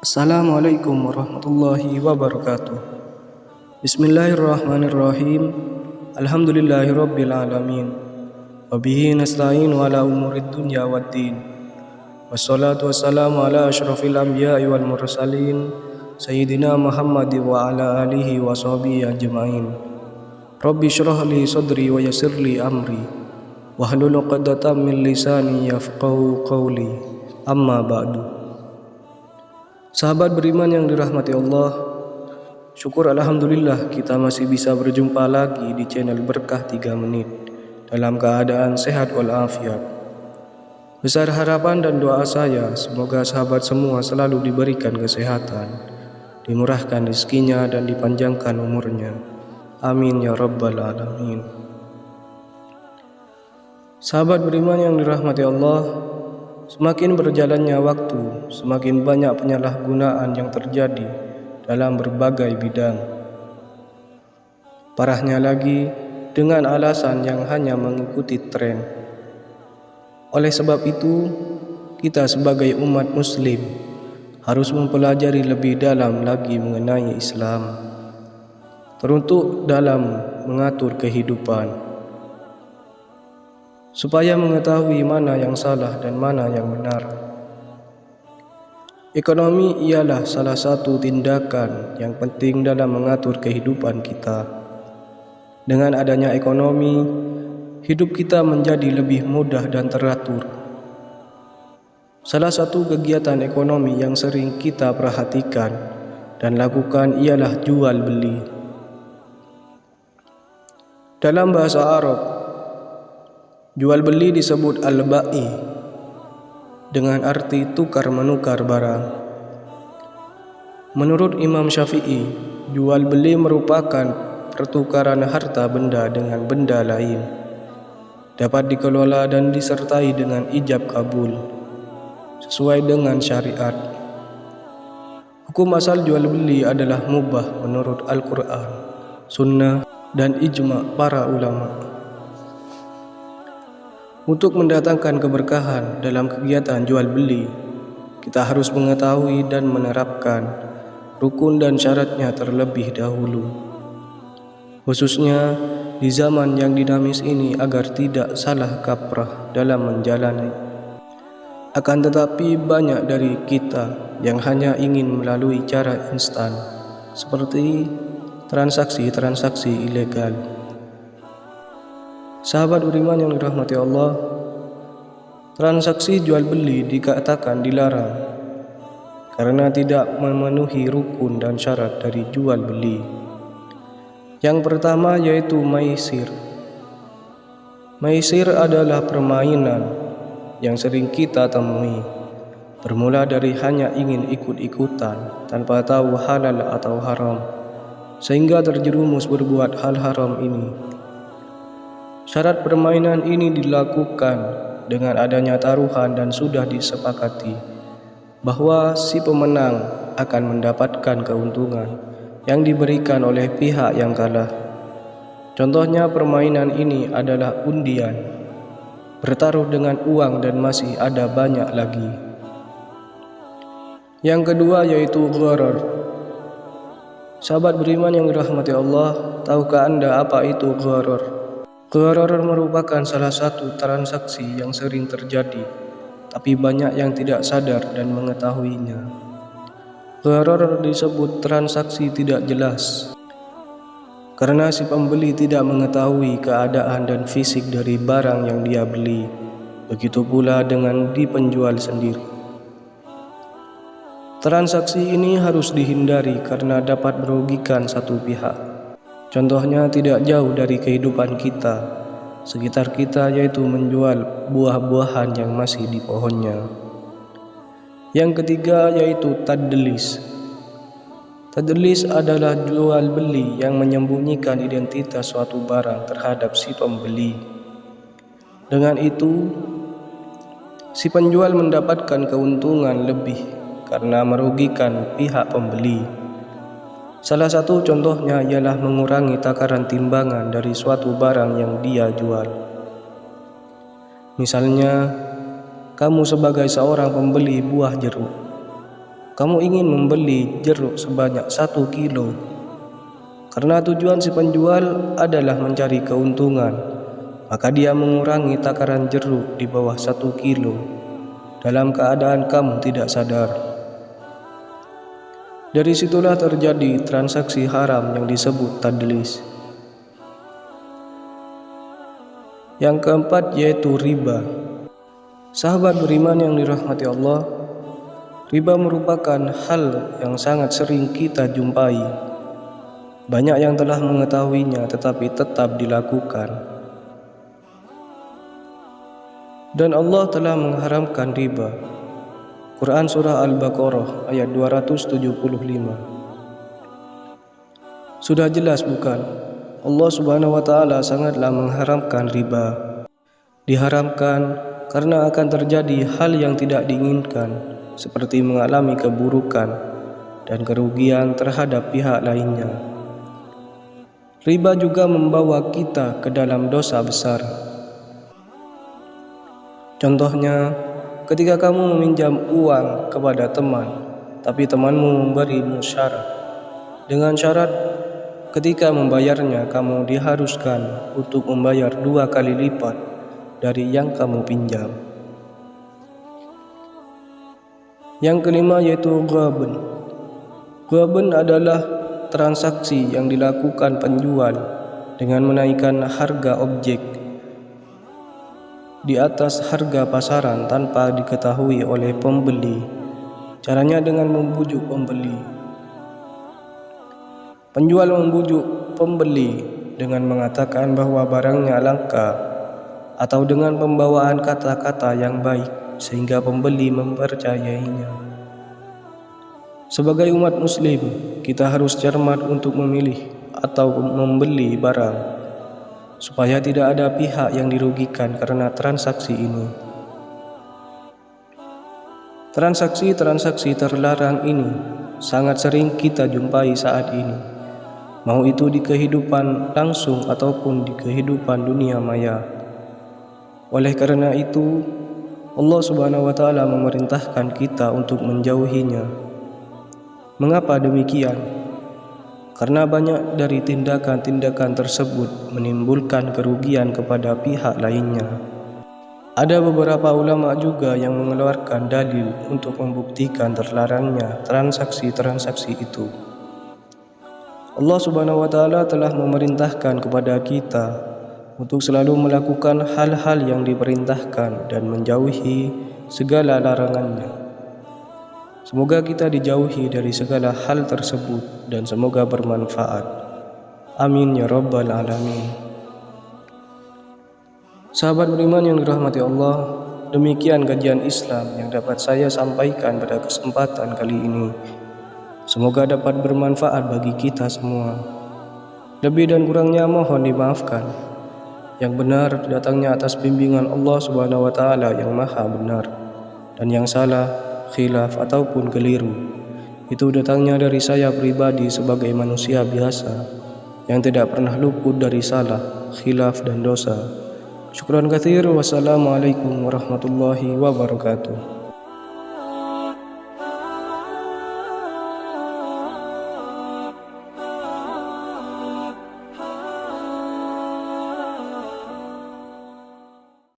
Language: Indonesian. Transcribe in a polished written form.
Assalamualaikum warahmatullahi wabarakatuh. Bismillahirrahmanirrahim. Alhamdulillahirabbil alamin. Wabihi nasta'in ala umurid dunya waddin. Wassalatu wassalamu ala asyrafil anbiya'i wal mursalin Sayyidina Muhammad wa ala alihi wa sahbihi ajma'in. Rabbi syrah li sadri wa yassir li amri wahlul 'uqdatam min lisani yafqahu qawli. Amma ba'du. Sahabat beriman yang dirahmati Allah, syukur alhamdulillah kita masih bisa berjumpa lagi di channel Berkah 3 Menit dalam keadaan sehat walafiat. Besar harapan dan doa saya semoga sahabat semua selalu diberikan kesehatan, dimurahkan rezekinya dan dipanjangkan umurnya. Amin ya rabbal alamin. Sahabat beriman yang dirahmati Allah, semakin berjalannya waktu, semakin banyak penyalahgunaan yang terjadi dalam berbagai bidang. Parahnya lagi, dengan alasan yang hanya mengikuti tren. Oleh sebab itu, kita sebagai umat muslim harus mempelajari lebih dalam lagi mengenai Islam, teruntuk dalam mengatur kehidupan, supaya mengetahui mana yang salah dan mana yang benar. Ekonomi ialah salah satu tindakan yang penting dalam mengatur kehidupan kita. Dengan adanya ekonomi, hidup kita menjadi lebih mudah dan teratur. Salah satu kegiatan ekonomi yang sering kita perhatikan dan lakukan ialah jual beli. Dalam bahasa Arab, jual beli disebut al-ba'i dengan arti tukar menukar barang. Menurut Imam Syafi'i, jual beli merupakan pertukaran harta benda dengan benda lain, dapat dikelola dan disertai dengan ijab kabul sesuai dengan syariat. Hukum asal jual beli adalah mubah menurut Al-Quran, Sunnah, dan ijma' para ulama. Untuk mendatangkan keberkahan dalam kegiatan jual beli, kita harus mengetahui dan menerapkan rukun dan syaratnya terlebih dahulu, khususnya di zaman yang dinamis ini agar tidak salah kaprah dalam menjalani. Akan tetapi banyak dari kita yang hanya ingin melalui cara instan seperti transaksi-transaksi ilegal. Sahabat beriman yang dirahmati Allah, transaksi jual beli dikatakan dilarang karena tidak memenuhi rukun dan syarat dari jual beli. Yang pertama yaitu maisir. Maisir adalah permainan yang sering kita temui, bermula dari hanya ingin ikut-ikutan tanpa tahu halal atau haram, sehingga terjerumus berbuat hal haram ini. Syarat permainan ini dilakukan dengan adanya taruhan dan sudah disepakati bahwa si pemenang akan mendapatkan keuntungan yang diberikan oleh pihak yang kalah. Contohnya permainan ini adalah undian, bertaruh dengan uang, dan masih ada banyak lagi. Yang kedua yaitu gharar. Sahabat beriman yang dirahmati Allah, tahukah Anda apa itu gharar? Gharar merupakan salah satu transaksi yang sering terjadi, tapi banyak yang tidak sadar dan mengetahuinya. Gharar disebut transaksi tidak jelas karena si pembeli tidak mengetahui keadaan dan fisik dari barang yang dia beli. Begitu pula dengan di penjual sendiri. Transaksi ini harus dihindari karena dapat merugikan satu pihak. Contohnya tidak jauh dari kehidupan kita, sekitar kita, yaitu menjual buah-buahan yang masih di pohonnya. Yang ketiga yaitu tadlis. Tadlis adalah jual beli yang menyembunyikan identitas suatu barang terhadap si pembeli. Dengan itu, si penjual mendapatkan keuntungan lebih karena merugikan pihak pembeli. Salah satu contohnya ialah mengurangi takaran timbangan dari suatu barang yang dia jual. Misalnya, kamu sebagai seorang pembeli buah jeruk, kamu ingin membeli jeruk sebanyak 1 kilo, karena tujuan si penjual adalah mencari keuntungan, maka dia mengurangi takaran jeruk di bawah 1 kilo dalam keadaan kamu tidak sadar. Dari situlah terjadi transaksi haram yang disebut tadlis. Yang keempat yaitu riba. Sahabat beriman yang dirahmati Allah, riba merupakan hal yang sangat sering kita jumpai. Banyak yang telah mengetahuinya tetapi tetap dilakukan. Dan Allah telah mengharamkan riba. Quran Surah Al-Baqarah ayat 275. Sudah jelas bukan? Allah Subhanahu wa Ta'ala sangatlah mengharamkan riba. Diharamkan karena akan terjadi hal yang tidak diinginkan, seperti mengalami keburukan dan kerugian terhadap pihak lainnya. Riba juga membawa kita ke dalam dosa besar. Contohnya, ketika kamu meminjam uang kepada teman, tapi temanmu memberimu syarat. Dengan syarat, ketika membayarnya kamu diharuskan untuk membayar 2 kali lipat dari yang kamu pinjam. Yang kelima yaitu ghabn. Ghabn adalah transaksi yang dilakukan penjual dengan menaikkan harga objek di atas harga pasaran tanpa diketahui oleh pembeli. Caranya dengan membujuk pembeli. Penjual membujuk pembeli dengan mengatakan bahwa barangnya langka, atau dengan pembawaan kata-kata yang baik sehingga pembeli mempercayainya. Sebagai umat muslim, kita harus cermat untuk memilih atau membeli barang, supaya tidak ada pihak yang dirugikan karena transaksi ini. Transaksi-transaksi terlarang ini sangat sering kita jumpai saat ini, mau itu di kehidupan langsung ataupun di kehidupan dunia maya. Oleh karena itu, Allah Subhanahu wa Ta'ala memerintahkan kita untuk menjauhinya. Mengapa demikian? Karena banyak dari tindakan-tindakan tersebut menimbulkan kerugian kepada pihak lainnya. Ada beberapa ulama juga yang mengeluarkan dalil untuk membuktikan terlarangnya transaksi-transaksi itu. Allah Subhanahu wa Ta'ala telah memerintahkan kepada kita untuk selalu melakukan hal-hal yang diperintahkan dan menjauhi segala larangannya. Semoga kita dijauhi dari segala hal tersebut dan semoga bermanfaat. Amin ya rabbal alamin. Sahabat beriman yang dirahmati Allah, demikian kajian Islam yang dapat saya sampaikan pada kesempatan kali ini. Semoga dapat bermanfaat bagi kita semua. Lebih dan kurangnya mohon dimaafkan. Yang benar datangnya atas bimbingan Allah Subhanahu wa Ta'ala yang maha benar, dan yang salah, khilaf ataupun keliru, itu datangnya dari saya pribadi sebagai manusia biasa yang tidak pernah luput dari salah, khilaf dan dosa. Syukran katsir. Wassalamualaikum warahmatullahi wabarakatuh.